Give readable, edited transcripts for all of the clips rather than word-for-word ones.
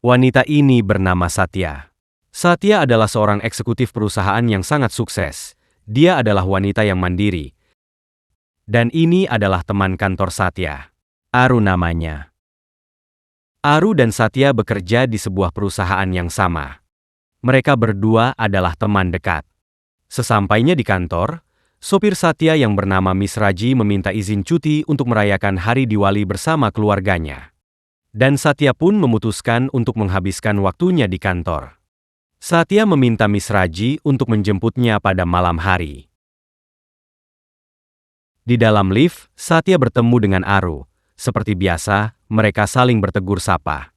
Wanita ini bernama Satya. Satya adalah seorang eksekutif perusahaan yang sangat sukses. Dia adalah wanita yang mandiri. Dan ini adalah teman kantor Satya. Aru namanya. Aru dan Satya bekerja di sebuah perusahaan yang sama. Mereka berdua adalah teman dekat. Sesampainya di kantor, sopir Satya yang bernama Miss Raji meminta izin cuti untuk merayakan hari Diwali bersama keluarganya. Dan Satya pun memutuskan untuk menghabiskan waktunya di kantor. Satya meminta Miss Raji untuk menjemputnya pada malam hari. Di dalam lift, Satya bertemu dengan Aru. Seperti biasa, mereka saling bertegur sapa.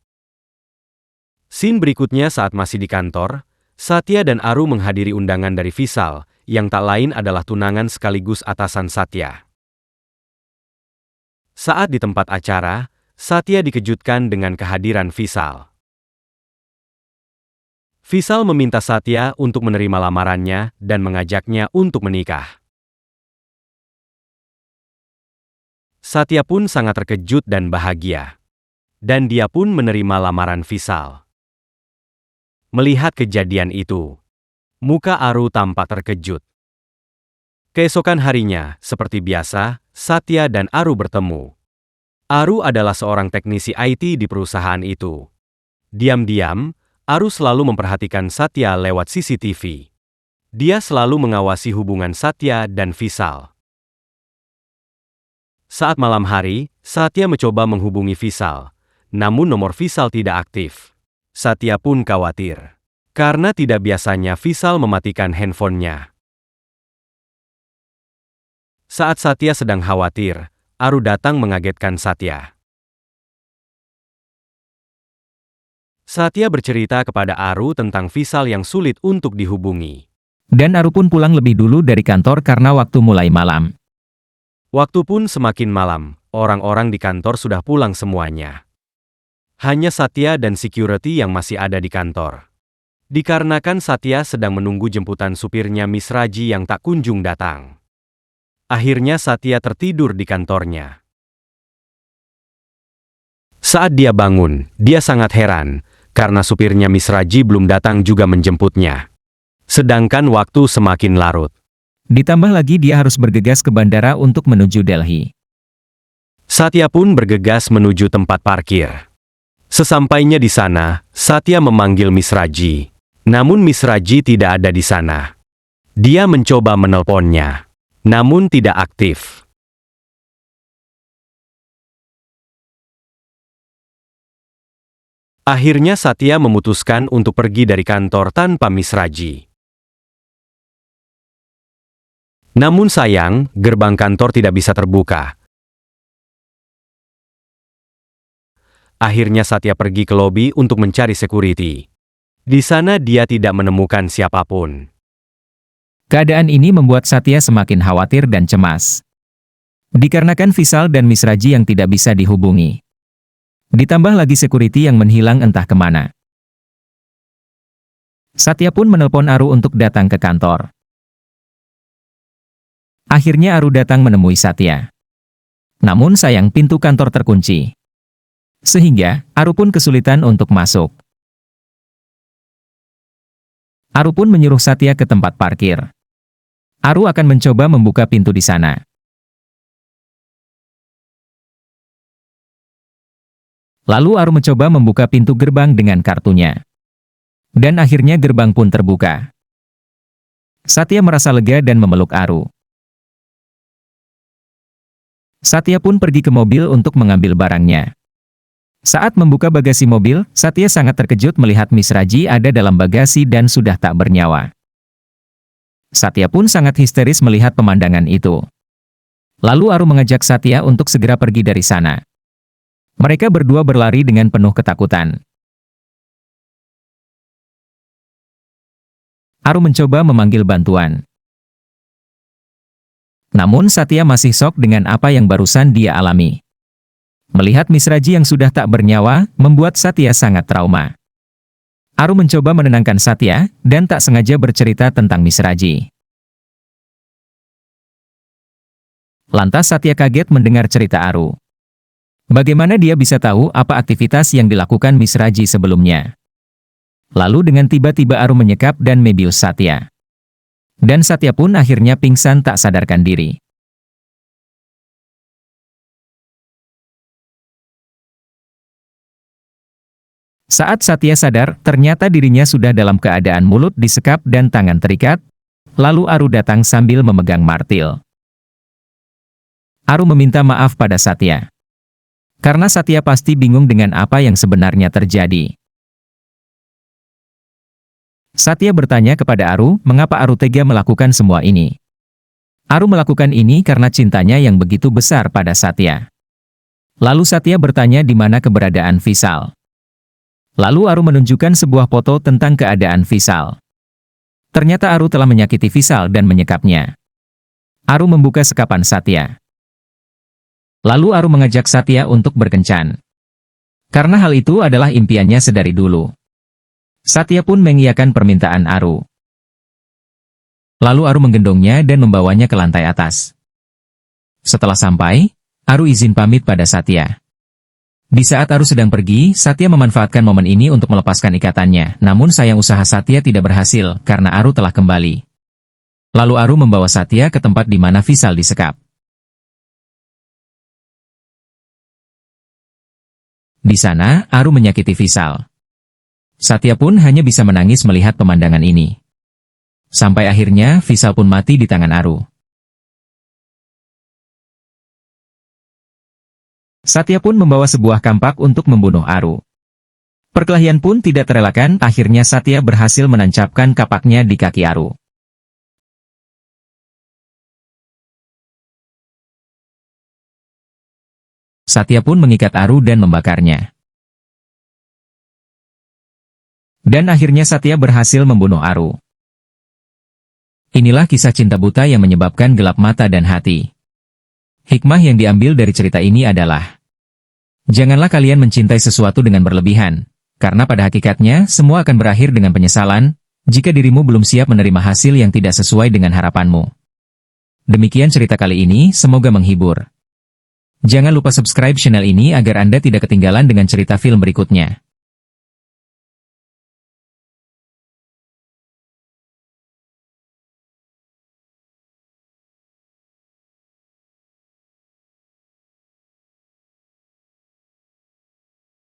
Scene berikutnya saat masih di kantor, Satya dan Aru menghadiri undangan dari Vishal, yang tak lain adalah tunangan sekaligus atasan Satya. Saat di tempat acara, Satya dikejutkan dengan kehadiran Vishal. Vishal meminta Satya untuk menerima lamarannya dan mengajaknya untuk menikah. Satya pun sangat terkejut dan bahagia. Dan dia pun menerima lamaran Vishal. Melihat kejadian itu, muka Aru tampak terkejut. Keesokan harinya, seperti biasa, Satya dan Aru bertemu. Aru adalah seorang teknisi IT di perusahaan itu. Diam-diam, Aru selalu memperhatikan Satya lewat CCTV. Dia selalu mengawasi hubungan Satya dan Vishal. Saat malam hari, Satya mencoba menghubungi Vishal, namun nomor Vishal tidak aktif. Satya pun khawatir, karena tidak biasanya Vishal mematikan handphonenya. Saat Satya sedang khawatir, Aru datang mengagetkan Satya. Satya bercerita kepada Aru tentang Vishal yang sulit untuk dihubungi. Dan Aru pun pulang lebih dulu dari kantor karena waktu mulai malam. Waktu pun semakin malam, orang-orang di kantor sudah pulang semuanya. Hanya Satya dan security yang masih ada di kantor. Dikarenakan Satya sedang menunggu jemputan supirnya Miss Raji yang tak kunjung datang. Akhirnya Satya tertidur di kantornya. Saat dia bangun, dia sangat heran, karena supirnya Miss Raji belum datang juga menjemputnya. Sedangkan waktu semakin larut. Ditambah lagi dia harus bergegas ke bandara untuk menuju Delhi. Satya pun bergegas menuju tempat parkir. Sesampainya di sana, Satya memanggil Miss Raji. Namun Miss Raji tidak ada di sana. Dia mencoba menelponnya, namun tidak aktif. Akhirnya Satya memutuskan untuk pergi dari kantor tanpa Miss Raji. Namun sayang, gerbang kantor tidak bisa terbuka. Akhirnya Satya pergi ke lobi untuk mencari security. Di sana dia tidak menemukan siapapun. Keadaan ini membuat Satya semakin khawatir dan cemas. Dikarenakan Vishal dan Miss Raji yang tidak bisa dihubungi. Ditambah lagi security yang menghilang entah kemana. Satya pun menelpon Aru untuk datang ke kantor. Akhirnya Aru datang menemui Satya. Namun sayang pintu kantor terkunci. Sehingga, Aru pun kesulitan untuk masuk. Aru pun menyuruh Satya ke tempat parkir. Aru akan mencoba membuka pintu di sana. Lalu Aru mencoba membuka pintu gerbang dengan kartunya. Dan akhirnya gerbang pun terbuka. Satya merasa lega dan memeluk Aru. Satya pun pergi ke mobil untuk mengambil barangnya. Saat membuka bagasi mobil, Satya sangat terkejut melihat Miss Raji ada dalam bagasi dan sudah tak bernyawa. Satya pun sangat histeris melihat pemandangan itu. Lalu Aru mengajak Satya untuk segera pergi dari sana. Mereka berdua berlari dengan penuh ketakutan. Aru mencoba memanggil bantuan. Namun Satya masih syok dengan apa yang barusan dia alami. Melihat Miss Raji yang sudah tak bernyawa, membuat Satya sangat trauma. Aru mencoba menenangkan Satya, dan tak sengaja bercerita tentang Miss Raji. Lantas Satya kaget mendengar cerita Aru. Bagaimana dia bisa tahu apa aktivitas yang dilakukan Miss Raji sebelumnya? Lalu dengan tiba-tiba Aru menyekap dan membius Satya. Dan Satya pun akhirnya pingsan tak sadarkan diri. Saat Satya sadar, ternyata dirinya sudah dalam keadaan mulut disekap dan tangan terikat, lalu Aru datang sambil memegang martil. Aru meminta maaf pada Satya. Karena Satya pasti bingung dengan apa yang sebenarnya terjadi. Satya bertanya kepada Aru, mengapa Aru tega melakukan semua ini. Aru melakukan ini karena cintanya yang begitu besar pada Satya. Lalu Satya bertanya di mana keberadaan Vishal. Lalu Aru menunjukkan sebuah foto tentang keadaan Vishal. Ternyata Aru telah menyakiti Vishal dan menyekapnya. Aru membuka sekapan Satya. Lalu Aru mengajak Satya untuk berkencan. Karena hal itu adalah impiannya sedari dulu. Satya pun mengiyakan permintaan Aru. Lalu Aru menggendongnya dan membawanya ke lantai atas. Setelah sampai, Aru izin pamit pada Satya. Di saat Aru sedang pergi, Satya memanfaatkan momen ini untuk melepaskan ikatannya, namun sayang usaha Satya tidak berhasil karena Aru telah kembali. Lalu Aru membawa Satya ke tempat di mana Vishal disekap. Di sana, Aru menyakiti Vishal. Satya pun hanya bisa menangis melihat pemandangan ini. Sampai akhirnya Vishal pun mati di tangan Aru. Satya pun membawa sebuah kampak untuk membunuh Aru. Perkelahian pun tidak terelakkan, akhirnya Satya berhasil menancapkan kapaknya di kaki Aru. Satya pun mengikat Aru dan membakarnya. Dan akhirnya Satya berhasil membunuh Aru. Inilah kisah cinta buta yang menyebabkan gelap mata dan hati. Hikmah yang diambil dari cerita ini adalah, janganlah kalian mencintai sesuatu dengan berlebihan, karena pada hakikatnya semua akan berakhir dengan penyesalan, jika dirimu belum siap menerima hasil yang tidak sesuai dengan harapanmu. Demikian cerita kali ini, semoga menghibur. Jangan lupa subscribe channel ini agar Anda tidak ketinggalan dengan cerita film berikutnya.